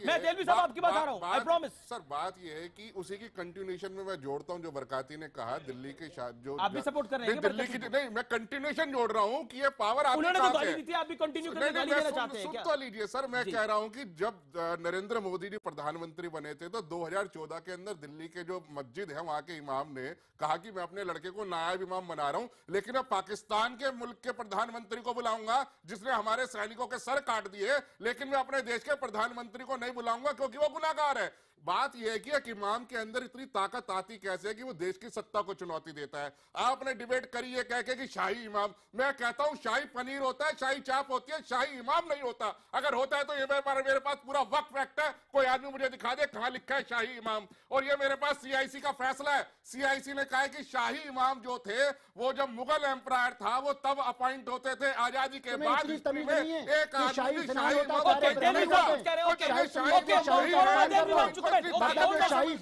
मैं देलवी साहब आपकी बात आ रहा हूँ, आई प्रॉमिस। सर बात ये है कि उसी की कंटिन्यूएशन में मैं जोड़ता हूं जो बरकाती ने कहा, दिल्ली के जो आप भी सपोर्ट कर रहे हैं दिल्ली की, नहीं मैं कंटिन्यूएशन जोड़ रहा हूं कि ये पावर आपके उन्होंने तो गाली दी थी, आप भी कंटिन्यू करके गाली देना चाहते हैं क्या? सुन तो लीजिए सर, मैं कह रहा हूं कि जब नरेंद्र मोदी जी प्रधानमंत्री बने थे तो 2014 के अंदर दिल्ली के जो मस्जिद है वहां के इमाम ने कहा कि मैं अपने लड़के को नायब इमाम बना रहा हूं, लेकिन अब पाकिस्तान के मुल्क के प्रधानमंत्री को बुलाऊंगा जिसने हमारे सैनिकों के सर काट दिए, लेकिन मैं अपने देश के प्रधानमंत्री को नहीं बुलाऊंगा क्योंकि वो गुनाहगार है। बात यह है कि एक इमाम के अंदर इतनी ताकत आती कैसे है कि वो देश की सत्ता को चुनौती देता है। आपने डिबेट करी है कह के कि शाही इमाम, मैं कहता हूं शाही पनीर होता है, शाही चाप होती है, शाही इमाम नहीं होता। अगर होता है तो ये मेरे पास पूरा वक्त फैक्ट है, कोई आदमी मुझे दिखा दे कहां लिखा है शाही इमाम। और ये मेरे पास सीआईसी का फैसला है, सीआईसी ने कहा है कि शाही इमाम जो थे वो जब मुगल एम्पायर था वो तब अपॉइंट होते थे, आजादी के बाद एक आदमी शाही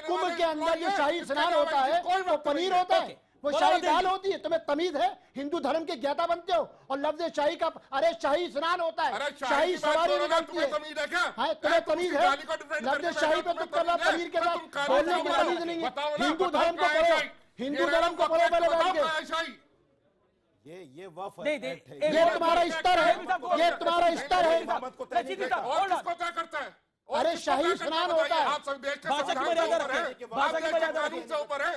कुंभ के अंदर जो शाही स्नान होता है वो पनीर होता है, वो शाही दाल होती है। तुम्हें तमीज है? हिंदू धर्म के ज्ञाता बनते हो और लफ्ज शाही का, अरे शाही स्नान होता है, शाही सवारी निकलती है। हाँ तुम्हें तमीज है? लफ्ज शाही पे तुम कर रहा, पनीर के साथ बोलने की तमीज नहीं है। हिंदू धर्म को पढ़ो, हिंदू धर्म को पढ़ो पहले बैठ के। ये वफ ये तुम्हारा स्तर है, ये तुम्हारा स्तर है। क्या करता है? अरे शाही स्नान होता है, आप सब देश के कानून से ऊपर है।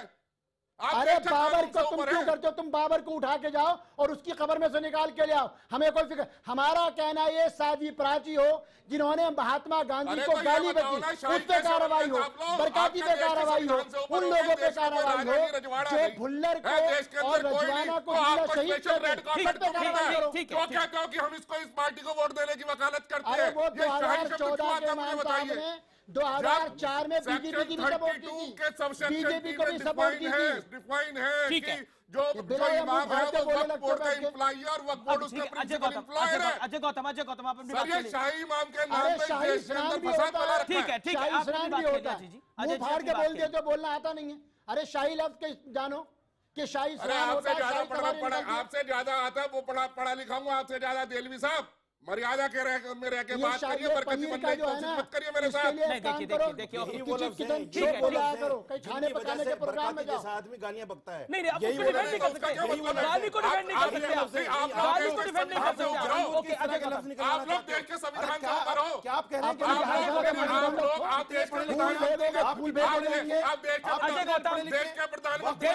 अरे बाबर को तुम क्यों करते हो? तुम बाबर को उठा के जाओ और उसकी कब्र में से निकाल के ले आओ, हमें कोई फिक्र। हमारा कहना ये साजी प्राची हो जिन्होंने महात्मा गांधी को गाली बकी, उस पे कार्रवाई हो, बरकाती पे कार्रवाई हो, उन लोगों पे कार्रवाई हो जो भुल्लर को और रजवाना को शहीद कर रहे, पे कार्रवाई करो। क्यों कहते हो कि हम इसको इस पार्टी को वोट देने की वकालत करते हैं? वो 2014 के मान साहब ने 2004 में बीजेपी की भी सपोर्ट की थी, बीजेपी को भी सपोर्ट की थी। डिफाइन है कि जो इमाम है वो वक्फ बोर्ड का एम्प्लॉई और वक्फ बोर्ड उसका प्रिंसिपल एम्प्लॉयर है। अजय गौतम आप अपनी बात ये शाही इमाम के नाम पे देश के अंदर फसाद फैला रखा है। ठीक है शाही स्नान भी होता है, मुंह फाड़ के बोल दिया जो बोलना आता नहीं है। अरे शाही लफ्ज के जानो कि शाही स्नान होता है, आपसे ज्यादा आता है वो पढ़ा लिखा हूँ, आपसे ज्यादा देलवी साहब मर्यादा के में रह के बात करिए, बरकती बनने की कोशिश मत करिए मेरे साथ। देखिए खाने पकाने के प्रोग्राम में जाओ, आदमी गालियां बकता है। नहीं आप उसको डिफेंड नहीं कर सकते, गाली को डिफेंड नहीं कर सकते, गाली को डिफेंड नहीं कर सकते। ओके अजय गौतम आप लोग देश के संविधान से ऊपर हो। क्या आप कह रहे हैं? आप देश के अजय गौतम देश के प्रधानमंत्री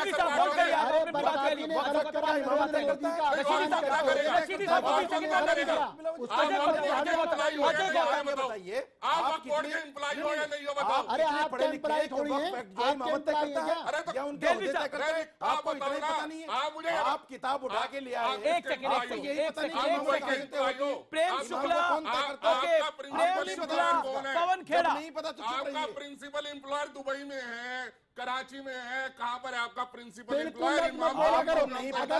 बताइए आप बोर्ड के एम्प्लॉई हो या नहीं हो बताओ। अरे आप एम्प्लॉई थोड़ी हैं, आप एम्प्लॉई हैं क्या? अरे तो आपको इतना पता नहीं है? आप किताब उठा के ले आए। एक सेकंड प्रेम शुक्ला, पवन खेड़ा, नहीं पता तो आपका प्रिंसिपल एम्प्लॉयर दुबई में है, कराची में है, कहां पर है आपका प्रिंसिपल एम्प्लॉयर? नहीं पता,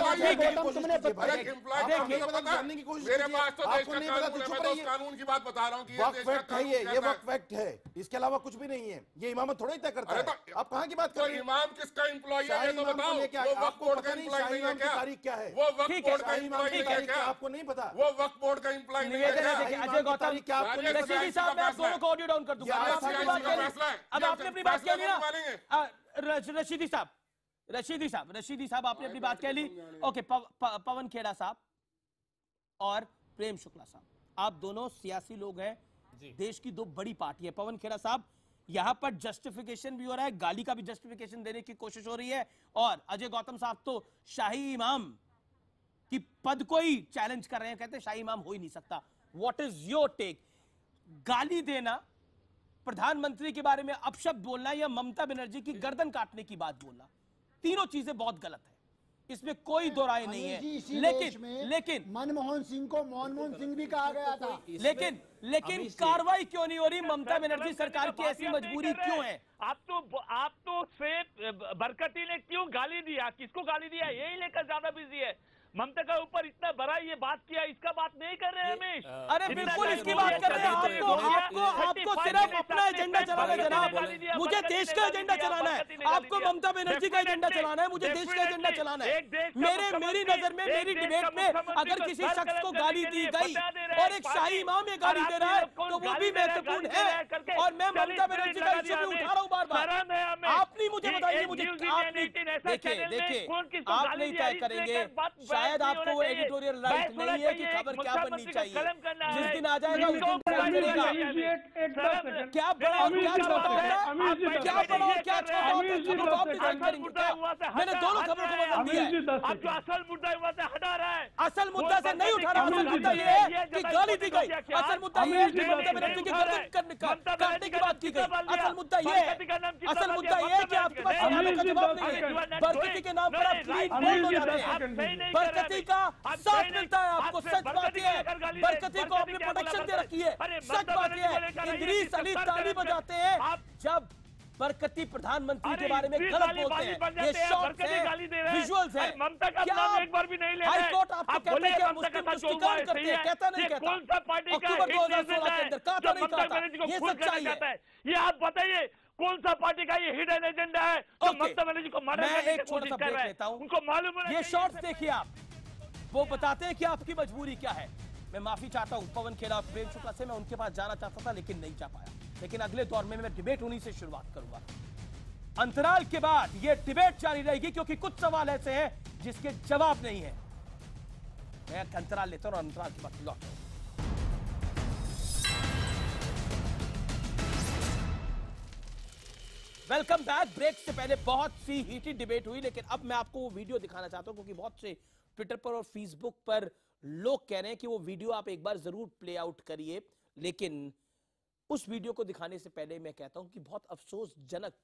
जानने की कोशिश मेरे पास तो देश का कानून की बात बता रहा हूँ कि ये वक्त फैक्ट है, इसके अलावा कुछ भी नहीं है। ये इमामत थोड़ा ही तय करता है। आप कहाँ की बात कर रहे हैं? इमाम किसका एम्प्लॉय है ये तो बताओ। वो वक्फ बोर्ड का एम्प्लॉय नहीं है क्या? तारीख क्या है? वो वक्फ बोर्ड का एम्प्लॉय नहीं है क्या? आपको नहीं पता? वो वक्फ बोर्ड का एम्प्लॉय नहीं है क्या? अजय गौतम रशीदी साहब मैं आप दोनों को ऑडियो डाउन कर दूंगा। अब आपने अपनी बात कह ली ना रशीदी साहब आपने अपनी बात कह ली। ओके पवन खेड़ा साहब और प्रेम शुक्ला साहब, आप दोनों सियासी लोग हैं, देश की दो बड़ी पार्टी है। पवन खेड़ा साहब यहां पर जस्टिफिकेशन भी हो रहा है, गाली का भी जस्टिफिकेशन देने की कोशिश हो रही है, और अजय गौतम साहब तो शाही इमाम की पद को ही चैलेंज कर रहे हैं, कहते हैं शाही इमाम हो ही नहीं सकता। What is your take? गाली देना, प्रधानमंत्री के बारे में अपशब्द बोलना या ममता बनर्जी की गर्दन काटने की बात बोलना, तीनों चीजें बहुत गलत है। इसमें कोई दो राय नहीं है। लेकिन मनमोहन सिंह को मनमोहन सिंह भी कहा गया था। लेकिन कार्रवाई क्यों नहीं हो रही? ममता बनर्जी सरकार की ऐसी मजबूरी क्यों है? आप तो सिर्फ बरकती ने क्यों गाली दिया, किसको गाली दिया, यही लेकर ज्यादा बिजी है। ममता का ऊपर इतना बड़ा ये बात किया, इसका बात नहीं कर रहे रमेश। अरे बिल्कुल इसकी बात कर रहे हैं। आपको सिर्फ अपना एजेंडा चलाना है जनाब। मुझे देश का एजेंडा चलाना है, आपको ममता बनर्जी का एजेंडा चलाना है, मुझे देश का एजेंडा चलाना है। मेरी नजर में, मेरी डिबेट में अगर किसी शख्स को गाली दी गई और एक शाही इमाम ये गाली दे रहा है तो वो भी महत्वपूर्ण है। और मैं ममता बनर्जी का इश्यू भी उठा रहा हूँ बार बार। आप नहीं मुझे बताइए, मुझे देखिए आप नहीं तय करेंगे। शायद आपको वो एडिटोरियल राइट नहीं है कि खबर क्या बननी चाहिए। जिस दिन आ जाएगा उस दिन क्या बड़ा और क्या छोटा होता है, क्या बड़ा और क्या छोटा होता है, खबर को आप डिसाइड करेंगे क्या? मैंने दोनों खबरों को वजन दिया है। अब जो असल मुद्दा है वहाँ से हटा रहा है। असल मुद्दा से नहीं उठा रहा। असल मुद्दा ये है कि गाली दी गई। असल मुद्दा ये है कि ममता बनर्जी की गर्दन काटने की बात की गई। असल मुद्दा ये है कि आपके पास सवालों का जवाब नहीं है। बरकती के नाम पर आप क्लीन बोल्ड हो जाते हैं। बरकती का साथ मिलता है आपको। सच बात यह है बरकती को अपनी प्रोटेक्शन दे रखी है। सच बात यह है इदरीस अली ताली बजाते हैं जब बरकती प्रधानमंत्री के बारे में गलत बोलते हैं। ये शॉर्ट्स हैं, विजुअल्स हैं। क्या एक बार भी नहीं ले रहे? हाई कोर्ट आपको कहता है कि मुस्लिम तुष्टिकरण करते हैं, कहता नहीं कहता? कौन सा पार्टी का अक्टूबर 2016 के अंदर कहा था नहीं कहा था? ये सच्चाई है। ये आप बताइए कौन सा पार्टी का ये हिडन एजेंडा है जो ममता बनर्जी को मारने मैं एक छोटा सा ब्रेक लेता हूं। उनको मालूम है। ये शॉर्ट्स देखिए आप, वो बताते हैं कि आपकी मजबूरी क्या है। मैं माफी चाहता हूं पवन खेड़ा, प्रेम शुक्ला से मैं उनके पास जाना चाहता था लेकिन नहीं जा पाया। लेकिन अगले दौर में मैं डिबेट उन्हीं से शुरुआत करूंगा। अंतराल के बाद ये डिबेट जारी रहेगी क्योंकि कुछ सवाल ऐसे हैं जिसके जवाब नहीं है। मैं अंतराल लेता हूं और अंतराल के बाद लौटता हूं। Welcome back. ब्रेक से पहले बहुत सी हीटेड डिबेट हुई, लेकिन अब मैं आपको वो वीडियो दिखाना चाहता हूं क्योंकि बहुत से ट्विटर पर और फेसबुक पर लोग कह रहे हैं कि वो वीडियो आप एक बार जरूर प्ले आउट करिए। लेकिन उस वीडियो को दिखाने से पहले मैं कहता हूं कि बहुत अफसोसजनक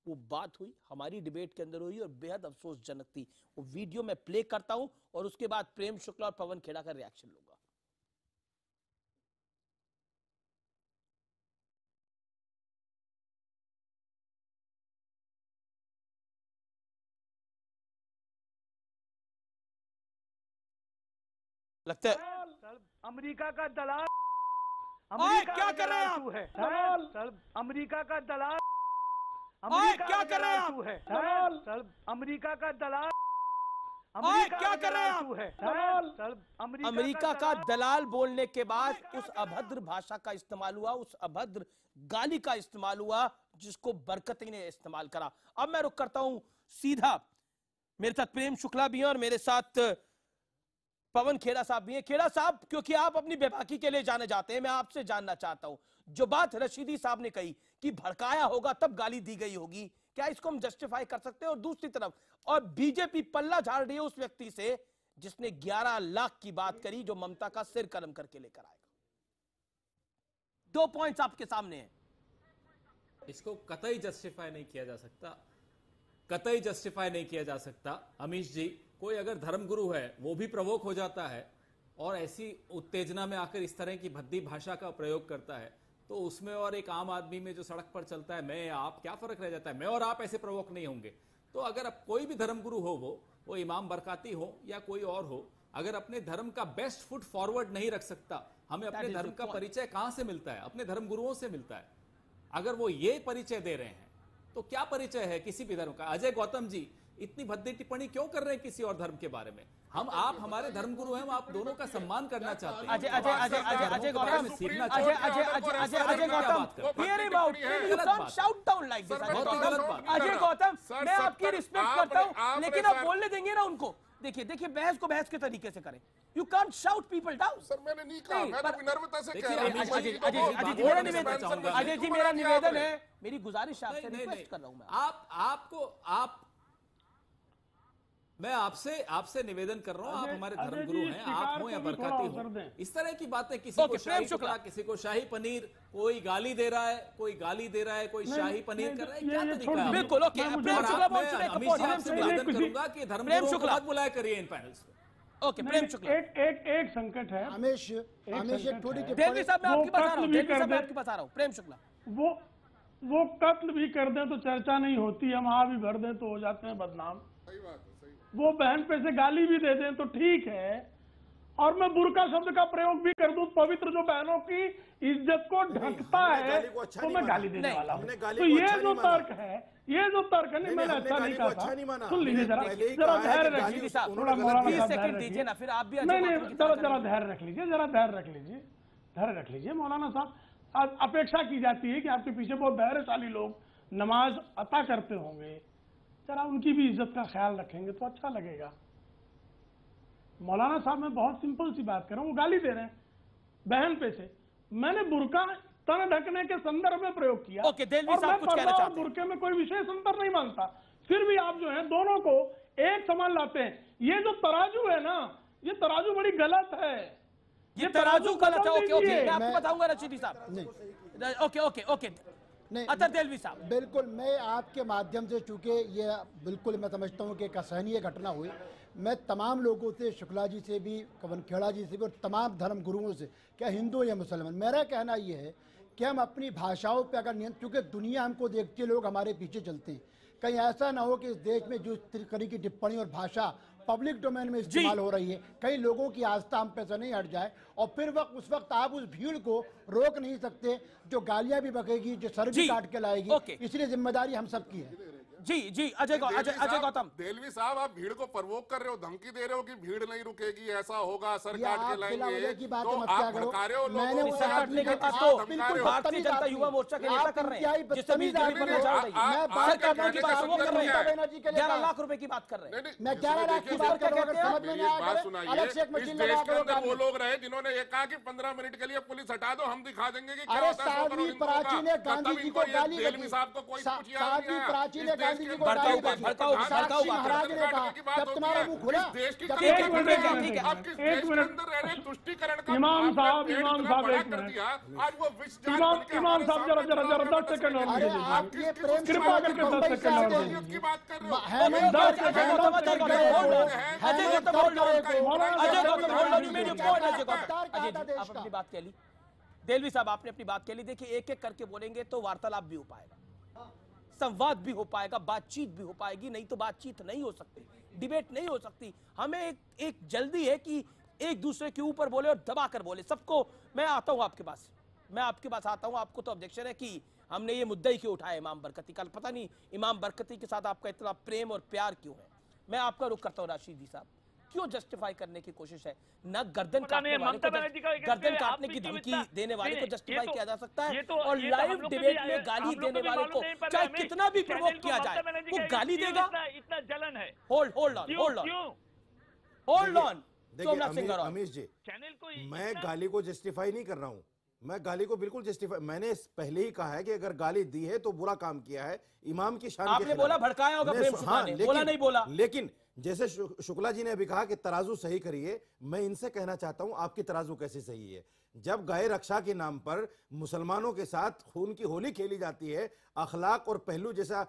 वो बात हुई, हमारी डिबेट के अंदर हुई और बेहद अफसोसजनक थी। वो वीडियो मैं प्ले करता हूं और उसके बाद प्रेम शुक्ला और पवन खेड़ा का रिएक्शन लूंगा। लगता है अमेरिका का दलाल क्या कर रहे हैं आप? अमेरिका का दलाल क्या कर रहे हैं आप? अमेरिका का दलाल क्या कर रहे हैं आप? अमेरिका का दलाल बोलने के बाद उस अभद्र भाषा का इस्तेमाल हुआ, उस अभद्र गाली का इस्तेमाल हुआ जिसको बरकती ने इस्तेमाल करा। अब मैं रुक करता हूं सीधा, मेरे साथ प्रेम शुक्ला भी है और मेरे साथ पवन खेड़ा साहब भी हैं। खेड़ा साहब, क्योंकि आप अपनी बेबाकी के लिए जाने जाते हैं, मैं आपसे जानना चाहता हूं, जो बात रशीदी साहब ने कही कि भड़काया होगा तब गाली दी गई होगी, क्या इसको हम जस्टिफाई कर सकते हैं? और दूसरी तरफ और बीजेपी पल्ला झाड़ रही है उस व्यक्ति से जिसने 11 लाख की बात करी जो ममता का सिर कलम करके लेकर आएगा। 2 पॉइंट्स आपके सामने हैं। इसको कतई जस्टिफाई नहीं किया जा सकता, कतई जस्टिफाई नहीं किया जा सकता। अमीश जी, कोई अगर धर्मगुरु है वो भी प्रवोक हो जाता है और ऐसी उत्तेजना में आकर इस तरह की भद्दी भाषा का प्रयोग करता है तो उसमें और एक आम आदमी में जो सड़क पर चलता है, मैं आप, क्या फर्क रह जाता है? मैं और आप ऐसे प्रवोक नहीं होंगे। तो अगर अब कोई भी धर्मगुरु हो, वो इमाम बरकाती हो या कोई और हो, अगर अपने धर्म का बेस्ट फुट फॉरवर्ड नहीं रख सकता, हमें अपने धर्म का परिचय कहां से मिलता है? अपने धर्मगुरुओं से मिलता है। अगर वो ये परिचय दे रहे हैं तो क्या परिचय है किसी भी धर्म का? अजय गौतम जी इतनी भद्दी टिप्पणी क्यों कर रहे हैं किसी और धर्म के बारे में? आप हमारे धर्मगुरु हैं, हम आप दोनों का सम्मान करना चाहते हैं। अजय गौतम, अजय गौतम, अजय गौतम, मैं आपकी रिस्पेक्ट करता हूं लेकिन आप बोलने देंगे ना उनको? देखिए बहस को बहस के तरीके से करें। You can't shout people down. Sir मैंने नहीं कहा, मैं विनम्रता से कह रहा हूं। अजय जी मेरा निवेदन है, मेरी गुजारिश आपसे रिक्वेस्ट कर रहा हूं मैं। मैं आपसे निवेदन कर रहा हूं, आप हमारे धर्मगुरु हैं, आप हो या बरकती हो, इस तरह की बातें किसी को शाही टुकड़ा, किसी को शाही पनीर, कोई गाली दे रहा है, कोई शाही पनीर कर रहा है, क्या तरीका है? बिल्कुल, ओके, प्रेम शुक्ला पहुंच चुके हैं, अमित जी आपसे निवेदन करूंगा कि धर्मगुरुओं को मत बुलाया करिए इन पैनल्स पे। ओके, प्रेम शुक्ला, एक संकट है हमेश एक थोड़ी देवी साहब मैं आपकी बता रहा हूँ, प्रेम शुक्ला, वो कत्ल भी कर दें तो चर्चा नहीं होती, हम आ भी भर दें तो हो जाते हैं बदनाम। वो बहन पे से गाली भी दे दें तो ठीक है, और मैं बुर्का शब्द का प्रयोग भी कर दूं, पवित्र जो बहनों की इज्जत को ढकता है तो मैं गाली देने वाला हूँ। तो ये जो तर्क है, नहीं मैंने अच्छा नहीं कहा। सुन लीजिए जरा धैर्य रख लीजिए, थोड़ा मौलाना साहब दीजिए ना, फिर आप भी नहीं जरा धैर्य रख लीजिए मौलाना साहब। अपेक्षा की जाती है कि आपके पीछे बहुत धैर्यशाली लोग नमाज अता करते होंगे, जरा उनकी भी इज्जत का ख्याल रखेंगे तो अच्छा लगेगा। मौलाना साहब मैं बहुत सिंपल सी बात कर रहा हूँ, वो गाली दे रहे हैं बहन पे से, मैंने बुर्का तन ढकने के संदर्भ में प्रयोग किया। ओके, देलवी साहब कुछ कहना चाहते हैं। बुर्के में कोई विशेष अंतर नहीं मानता, फिर भी आप जो है दोनों को एक समान लाते हैं। ये जो तराजू है ना, ये तराजू बड़ी गलत है, ये तराजू गलत है। ओके, मैं आपको बताऊंगा रशीदी साहब। ओके, नहीं, अच्छा देलवी साहब, बिल्कुल मैं आपके माध्यम से, चूंकि ये बिल्कुल मैं समझता हूँ कि एक असहनीय घटना हुई, मैं तमाम लोगों से, शुक्ला जी से भी, कवन खेड़ा जी से भी, और तमाम धर्म गुरुओं से, क्या हिंदू या मुसलमान, मेरा कहना ये है कि हम अपनी भाषाओं पे अगर नियंत्रण, क्योंकि दुनिया हमको देखती है, लोग हमारे पीछे चलते हैं, कहीं ऐसा ना हो कि इस देश में जो तरह की टिप्पणी और भाषा पब्लिक डोमेन में इस्तेमाल हो रही है, कई लोगों की आस्था हम पे से नहीं हट जाए, और फिर उस वक्त आप उस भीड़ को रोक नहीं सकते जो गालियां भी बकेगी, जो सर भी काट के लाएगी। इसलिए जिम्मेदारी हम सबकी है। जी अजय गौतम। देलवी साहब, आप भीड़ को प्रवोक कर रहे हो, धमकी दे रहे हो कि भीड़ नहीं रुकेगी, ऐसा होगा, सर काट के लाएंगे, तो आप भड़का रहे हो लोगों को। सर काटने के बाद तो भारतीय जनता युवा मोर्चा के नेता कर रहे हैं, जिससे बीजेपी पर चढ़ रही है, सर काटने की बात वो कर रहे हैं, 11 लाख रुपए की बात कर रहे हैं। मैं 11 लाख की बात कर रहा हूं, बात सुनाइए। इस देश के अंदर वो लोग रहे जिन्होंने ये कहा कि 15 मिनट के लिए पुलिस हटा दो, हम दिखा देंगे कि क्या होता है। प्राची ने गांधी जी को गाली दी, देलवी साहब को कोई प्राची ने गांधी जी को गाली दी, भड़काऊ महाराज ने कहा जब तुम्हारा मुंह खुला, एक मिनट इमाम साहब इमाम साहब जरा 10 सेकंड और कृपा करके 10 सेकंड अपनी बात कह ली देलवी साहब, आपने अपनी बात कह ली। देखिए, एक एक करके बोलेंगे तो वार्तालाप भी हो पाएगा, संवाद भी हो पाएगा, बातचीत भी हो पाएगी, नहीं तो बातचीत नहीं हो सकती, डिबेट नहीं हो सकती। हमें एक जल्दी है कि एक दूसरे के ऊपर बोले और दबा कर बोले सबको। मैं आता हूं आपके पास, आता हूं। आपको तो ऑब्जेक्शन है कि हमने ये मुद्दा ही क्यों उठाया इमाम बरकती का, पता नहीं इमाम बरकती के साथ आपका इतना प्रेम और प्यार क्यों है। मैं आपका रुख करता हूं राशिदी साहब, क्यों जस्टिफाई करने की कोशिश है? न गर्दन काटने वाले को, गर्दन काटने की धमकी देने वाले को जस्टिफाई किया जा सकता है, और लाइव डिबेट में गाली देने वाले को चाहे कितना भी प्रवोक किया जाए वो गाली देगा। इतना जलन है। होल्ड ऑन देखिए अमीश जी, मैं गाली को जस्टिफाई नहीं कर रहा हूं, मैं गाली को बिल्कुल जस्टिफाई, मैंने पहले ही कहा है कि अगर गाली दी है तो बुरा काम किया है, इमाम की शान। आपने बोला भड़काया होगा प्रेम शुक्ला ने, बोला नहीं बोला। लेकिन जैसे शुक्ला जी ने अभी कहा कि तराजू सही करिए, मैं इनसे कहना चाहता हूं आपकी तराजू कैसे सही है? जब गाय रक्षा के नाम पर मुसलमानों के साथ खून की होली खेली जाती है, अखलाक और पहलू जैसा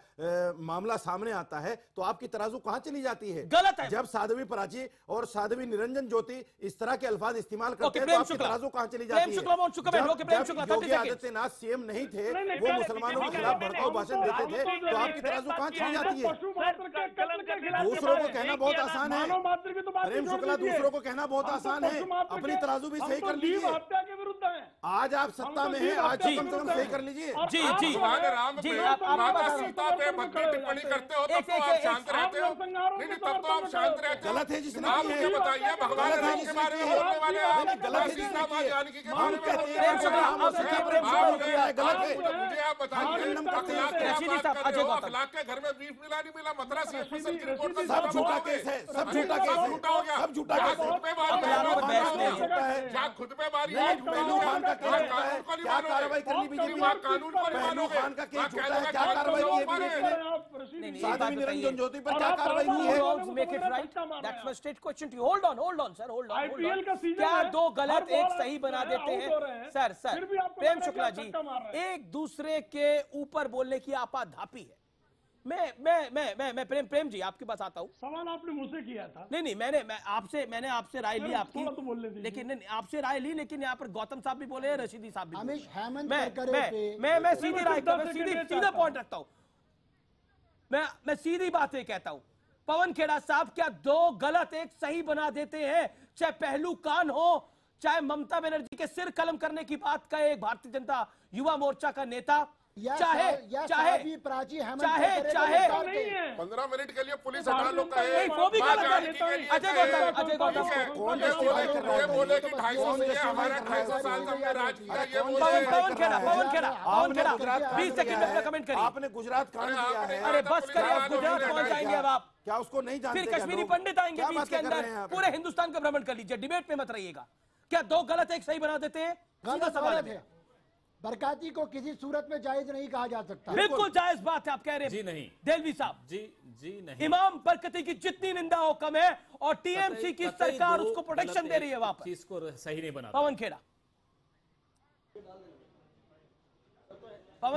मामला सामने आता है, तो आपकी तराजू कहां चली जाती है? गलत है। जब साध्वी प्राची और साध्वी निरंजन ज्योति इस तरह के अल्फाज इस्तेमाल करते हैं तो आपकी तराजू कहां चली जाती है? जब योगी आदित्यनाथ सीएम नहीं थे, वो मुसलमानों के खिलाफ भड़काऊ भाषण देते थे, तो आपकी तराजू कहां चली जाती है? दूसरों को कहना बहुत आसान है प्रेम शुक्ला, दूसरों को कहना बहुत आसान है, अपनी तराजू भी सही कर लीजिए। के विरुद्ध है। आज आप सत्ता में हैं, आज कम से कम सही कर लीजिए। माता सीता पे भद्दी टिप्पणी करते हो तब तो आप शांत रहते हो, नहीं तब तो आप शांत रहते हो। गलत है जिसने आप मुझे बताइए, भगवान राम के बारे में बोलने वाले आप, गलत सीता मां जानकी के बारे में गलत है। मुझे आप बताइए, अखलाक के घर में बीफ मिला नहीं मिला, मद्रास स्पेशल की रिपोर्ट झूठा केस है, सब झूठा केस है, सब झूठा केस है। खुद पे मारी पहलू खान का केस झूठा है, क्या कार्रवाई करनी बीजेपी ने? पहलू खान का केस झूठा है, क्या कार्रवाई की है बीजेपी ने? साध्वी निरंजन ज्योति पर क्या कार्रवाई की है? Make it right, that's my straight question to you. Hold on sir, hold on. IPL का सीजन क्या है, दो गलत हर एक बॉल सही बना आप देते आउट हो रहे हैं? हैं। सर फिर भी आपको प्रेम लग रहा है शुक्ला कि जी, आप धक्का मार रहे हैं। एक दूसरे के ऊपर बोलने की आपाधापी है। मैं प्रेम जी आपके पास आता हूं। सवाल आपने मुझसे किया था। नहीं, मैंने आपसे राय ली आपकी, थोड़ा तो बोलने दीजिए। लेकिन नहीं, आपसे राय ली, लेकिन यहाँ पर गौतम साहब भी बोले, रशीदी साहब भी अमिश, बोले। हेमंत मैं सीधी राय सीधा पॉइंट रखता हूँ। मैं सीधी बातें कहता हूँ। पवन खेड़ा साहब क्या दो गलत एक सही बना देते हैं? चाहे पहलू कान हो, चाहे ममता बनर्जी के सिर कलम करने की बात कहे एक भारतीय जनता युवा मोर्चा का नेता, चाहे 15 मिनट के लिए पुलिस हटा लो कहे, वो भी गलत है। अजय गौतम ये बोले कि 250 से हमारा 250 साल से हमने राज किया, ये पवन खेड़ा 20 सेकंड में कमेंट करिए। आपने गुजरात कांड किया है। अरे बस करिए, आप गुजरात पहुंच जाएंगे। अब आप क्या उसको नहीं जानते? फिर कश्मीरी पंडित आएंगे बीच के अंदर, पूरे हिंदुस्तान का भ्रमण कर लीजिए, डिबेट में मत रहिएगा। क्या दो गलत एक सही बना देते हैं? सीधा सवाल है। बरकाती को किसी सूरत में जायज नहीं कहा जा सकता। बिल्कुल जायज बात है, आप कह रहे हैं। जी नहीं देलवी साहब, जी नहीं। इमाम बरकती की जितनी निंदा हो कम है, और टीएमसी की सरकार उसको प्रोटेक्शन दे रही है। वहां पर चीज को सही नहीं बना। पवन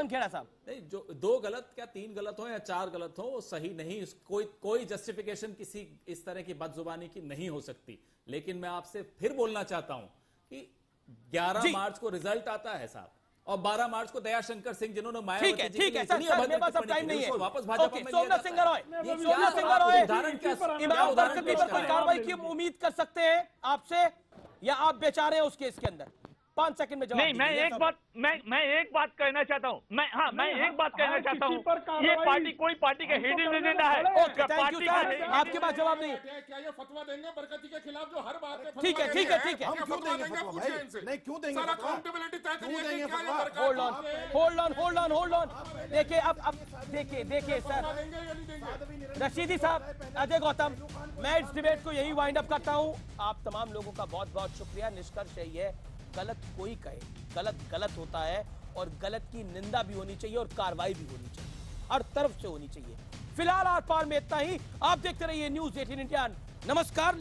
खेड़ा साहब, नहीं, जो दो गलत क्या 3 गलत हो या 4 गलत हो, वो सही नहीं। कोई जस्टिफिकेशन किसी इस तरह की बदजुबानी की नहीं हो सकती। लेकिन मैं आपसे फिर बोलना चाहता हूं कि 11 मार्च को रिजल्ट आता है साहब, और 12 मार्च को दयाशंकर सिंह जिन्होंने ठीक है सर, मेरे पास अब टाइम नहीं है। वापस भाजपा में सोमनाथ सिंह रॉय, उदाहरण क्या? इमाम बरकती पर कोई कार्रवाई की उम्मीद कर सकते हैं आपसे, या आप बेचारे हैं उस केस के अंदर? 5 सेकंड में जवाब नहीं, मैं एक बात कहना चाहता हूँ। मैं एक बात कहना चाहता हूँ। ये पार्टी कोई पार्टी का हिडन एजेंडा है। थैंक यू सर, आपके पास जवाब नहीं। क्या ये फतवा देंगे बरकती के खिलाफ जो हर बात पे? ठीक है हम क्यों देंगे फतवा भाई? नहीं, क्यों देंगे फतवा? अकाउंटेबिलिटी तय करिए। Hold on. देखिए अब देखिए सर, रशीदी साहब, अजय गौतम, मैं इस डिबेट को यही वाइंड अप करता हूं। आप तमाम लोगों का बहुत बहुत शुक्रिया। निष्कर्ष यही है, गलत कोई कहे, गलत होता है, और गलत की निंदा भी होनी चाहिए और कार्रवाई भी होनी चाहिए, हर तरफ से होनी चाहिए। फिलहाल आर पार में इतना ही। आप देखते रहिए न्यूज़ 18 इंडिया। नमस्कार।